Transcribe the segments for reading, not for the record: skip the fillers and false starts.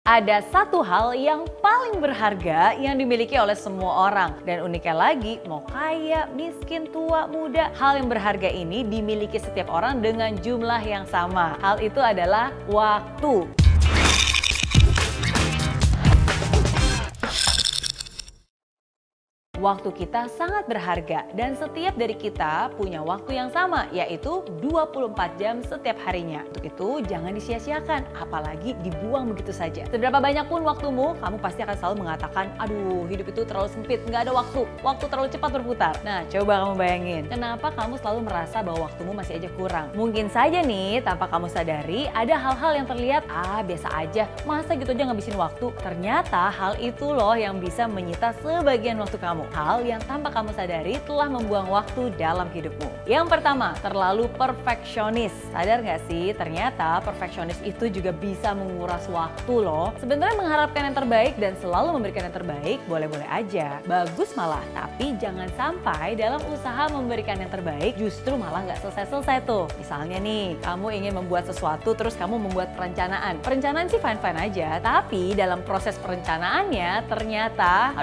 Ada satu hal yang paling berharga yang dimiliki oleh semua orang. Dan uniknya lagi, mau kaya, miskin, tua, muda, hal yang berharga ini dimiliki setiap orang dengan jumlah yang sama. Hal itu adalah waktu. Waktu kita sangat berharga dan setiap dari kita punya waktu yang sama, yaitu 24 jam setiap harinya. Untuk itu jangan disia-siakan, apalagi dibuang begitu saja. Seberapa banyak pun waktumu, kamu pasti akan selalu mengatakan, aduh hidup itu terlalu sempit, nggak ada waktu terlalu cepat berputar. Nah coba kamu bayangin, kenapa kamu selalu merasa bahwa waktumu masih aja kurang? Mungkin saja nih, tanpa kamu sadari, ada hal-hal yang terlihat, biasa aja, masa gitu aja ngabisin waktu. Ternyata hal itu loh yang bisa menyita sebagian waktu kamu. Hal yang tanpa kamu sadari telah membuang waktu dalam hidupmu. Yang pertama, terlalu perfeksionis. Sadar gak sih, ternyata perfeksionis itu juga bisa menguras waktu loh. Sebenarnya mengharapkan yang terbaik dan selalu memberikan yang terbaik boleh-boleh aja. Bagus malah, tapi jangan sampai dalam usaha memberikan yang terbaik justru malah gak selesai-selesai tuh. Misalnya nih, kamu ingin membuat sesuatu terus kamu membuat perencanaan. Perencanaan sih fine-fine aja, tapi dalam proses perencanaannya ternyata,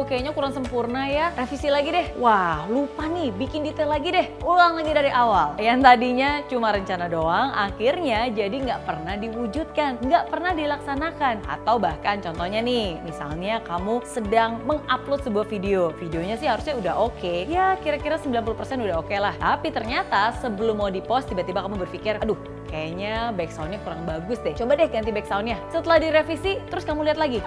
kayaknya kurang sempurna ya, revisi lagi deh. Wah, lupa nih, bikin detail lagi deh. Ulang lagi dari awal. Yang tadinya cuma rencana doang, akhirnya jadi nggak pernah diwujudkan, nggak pernah dilaksanakan. Atau bahkan contohnya nih, misalnya kamu sedang mengupload sebuah video. Videonya sih harusnya udah oke. Ya, kira-kira 90% udah oke lah. Tapi ternyata sebelum mau di-post, tiba-tiba kamu berpikir, kayaknya backsoundnya kurang bagus deh. Coba deh ganti backsoundnya. Setelah direvisi, terus kamu lihat lagi.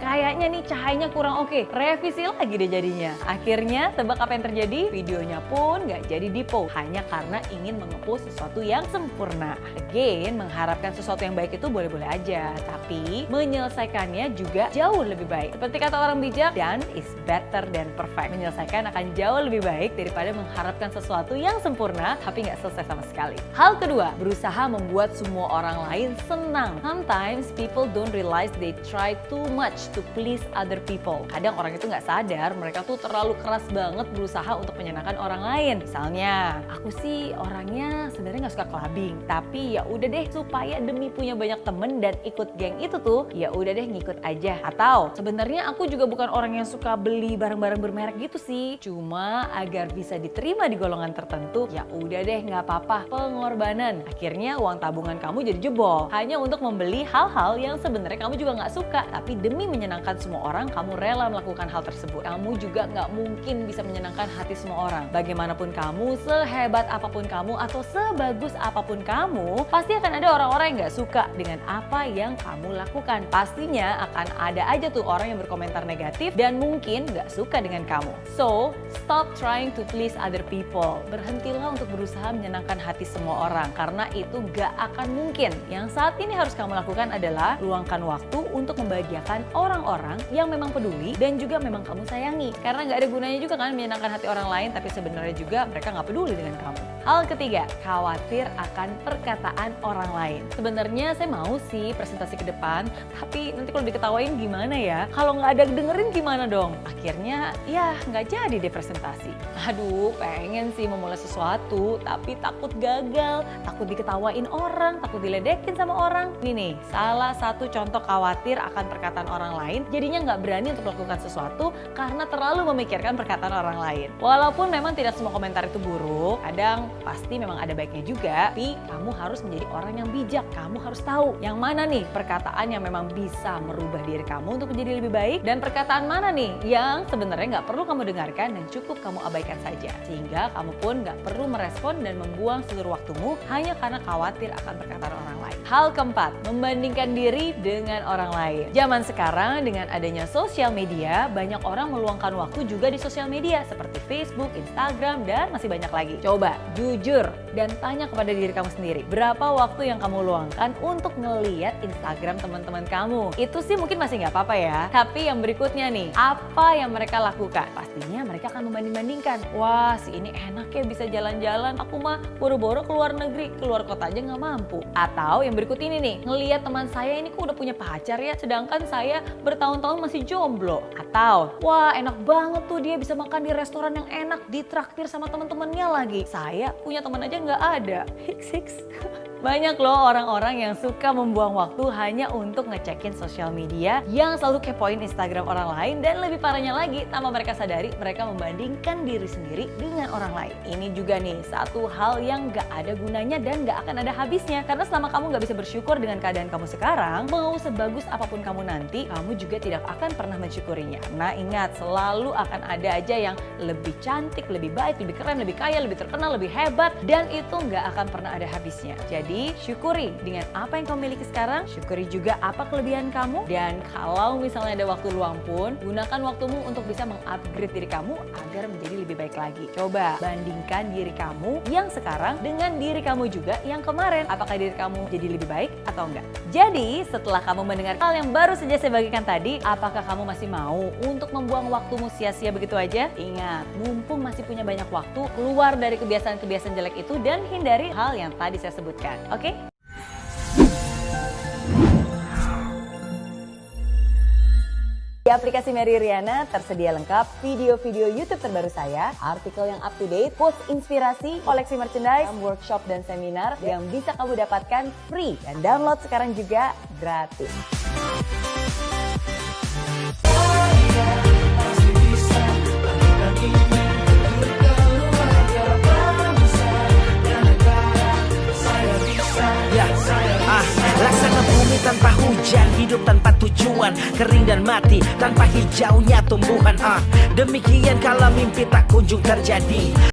Kayaknya nih cahayanya kurang oke. Revisi lagi deh jadinya. Akhirnya tebak apa yang terjadi? Videonya pun nggak jadi di-post. Hanya karena ingin nge-post sesuatu yang sempurna. Again, mengharapkan sesuatu yang baik itu boleh-boleh aja. Tapi menyelesaikannya juga jauh lebih baik. Seperti kata orang bijak, done is better than perfect. Menyelesaikan akan jauh lebih baik daripada mengharapkan sesuatu yang sempurna tapi nggak selesai sama sekali. Hal kedua, berusaha membuat semua orang lain senang. Sometimes people don't realize they try too much to please other people. Kadang orang itu nggak sadar mereka tuh terlalu keras banget berusaha untuk menyenangkan orang lain. Misalnya, aku sih orangnya sebenarnya nggak suka clubbing, tapi ya udah deh supaya demi punya banyak temen dan ikut geng itu tuh, ya udah deh ngikut aja. Atau sebenarnya aku juga bukan orang yang suka beli barang-barang bermerek gitu sih. Cuma agar bisa diterima di golongan tertentu, ya udah deh nggak apa-apa, pengorbanan. Akhirnya uang tabungan kamu jadi jebol hanya untuk membeli hal-hal yang sebenarnya kamu juga nggak suka, tapi demi menyenangkan semua orang kamu rela melakukan hal tersebut. Kamu juga nggak mungkin bisa menyenangkan hati semua orang. Bagaimanapun kamu, sehebat apapun kamu atau sebagus apapun kamu, pasti akan ada orang-orang yang nggak suka dengan apa yang kamu lakukan. Pastinya akan ada aja tuh orang yang berkomentar negatif dan mungkin nggak suka dengan kamu. So, stop trying to please other people. Berhentilah untuk berusaha menyenangkan hati semua orang karena itu gak akan mungkin. Yang saat ini harus kamu lakukan adalah luangkan waktu untuk membahagiakan orang-orang yang memang peduli dan juga memang kamu sayangi. Karena gak ada gunanya juga kan menyenangkan hati orang lain tapi sebenarnya juga mereka gak peduli dengan kamu. Hal ketiga, khawatir akan perkataan orang lain. Sebenarnya saya mau sih presentasi ke depan, tapi nanti kalau diketawain gimana ya? Kalau nggak ada dengerin gimana dong? Akhirnya ya nggak jadi deh presentasi. Pengen sih memulai sesuatu, tapi takut gagal, takut diketawain orang, takut diledekin sama orang. Ini nih, salah satu contoh khawatir akan perkataan orang lain, jadinya nggak berani untuk melakukan sesuatu karena terlalu memikirkan perkataan orang lain. Walaupun memang tidak semua komentar itu buruk, kadang pasti memang ada baiknya juga, tapi kamu harus menjadi orang yang bijak. Kamu harus tahu yang mana nih perkataan yang memang bisa merubah diri kamu untuk menjadi lebih baik dan perkataan mana nih yang sebenarnya nggak perlu kamu dengarkan dan cukup kamu abaikan saja. Sehingga kamu pun nggak perlu merespon dan membuang seluruh waktumu hanya karena khawatir akan perkataan orang lain. Hal keempat, membandingkan diri dengan orang lain. Zaman sekarang dengan adanya sosial media, banyak orang meluangkan waktu juga di sosial media seperti Facebook, Instagram, dan masih banyak lagi. Coba jujur dan tanya kepada diri kamu sendiri, berapa waktu yang kamu luangkan untuk ngeliat Instagram teman-teman kamu? Itu sih mungkin masih nggak apa-apa ya. Tapi yang berikutnya nih, apa yang mereka lakukan? Pastinya mereka akan membanding-bandingkan. Wah, si ini enak ya bisa jalan-jalan, aku mah boro-boro keluar negeri, keluar kota aja nggak mampu. Atau yang berikut ini nih, ngeliat teman saya ini kok udah punya pacar ya, sedangkan saya bertahun-tahun masih jomblo. Atau, wah enak banget tuh dia bisa makan di restoran yang enak, ditraktir sama teman-temannya lagi. Saya punya teman aja nggak ada. Hiks. Banyak loh orang-orang yang suka membuang waktu hanya untuk ngecekin sosial media, yang selalu kepoin Instagram orang lain, dan lebih parahnya lagi, tanpa mereka sadari, mereka membandingkan diri sendiri dengan orang lain. Ini juga nih, satu hal yang gak ada gunanya dan gak akan ada habisnya. Karena selama kamu gak bisa bersyukur dengan keadaan kamu sekarang, mau sebagus apapun kamu nanti, kamu juga tidak akan pernah mensyukurinya. Nah ingat, selalu akan ada aja yang lebih cantik, lebih baik, lebih keren, lebih kaya, lebih terkenal, lebih hebat, dan itu gak akan pernah ada habisnya. Jadi syukuri dengan apa yang kamu miliki sekarang, syukuri juga apa kelebihan kamu, dan kalau misalnya ada waktu luang pun, gunakan waktumu untuk bisa mengupgrade diri kamu agar menjadi lebih baik lagi. Coba bandingkan diri kamu yang sekarang dengan diri kamu juga yang kemarin. Apakah diri kamu jadi lebih baik atau enggak? Jadi setelah kamu mendengar hal yang baru saja saya bagikan tadi, apakah kamu masih mau untuk membuang waktumu sia-sia begitu aja? Ingat, mumpung masih punya banyak waktu, keluar dari kebiasaan-kebiasaan jelek itu dan hindari hal yang tadi saya sebutkan. Oke? Di aplikasi Mary Riana tersedia lengkap video-video YouTube terbaru saya, artikel yang up to date, post inspirasi, koleksi merchandise, workshop dan seminar yang bisa kamu dapatkan free dan download sekarang juga gratis. Laksana bumi tanpa hujan, hidup tanpa tujuan, kering dan mati tanpa hijaunya tumbuhan. Demikian kalau mimpi tak kunjung terjadi.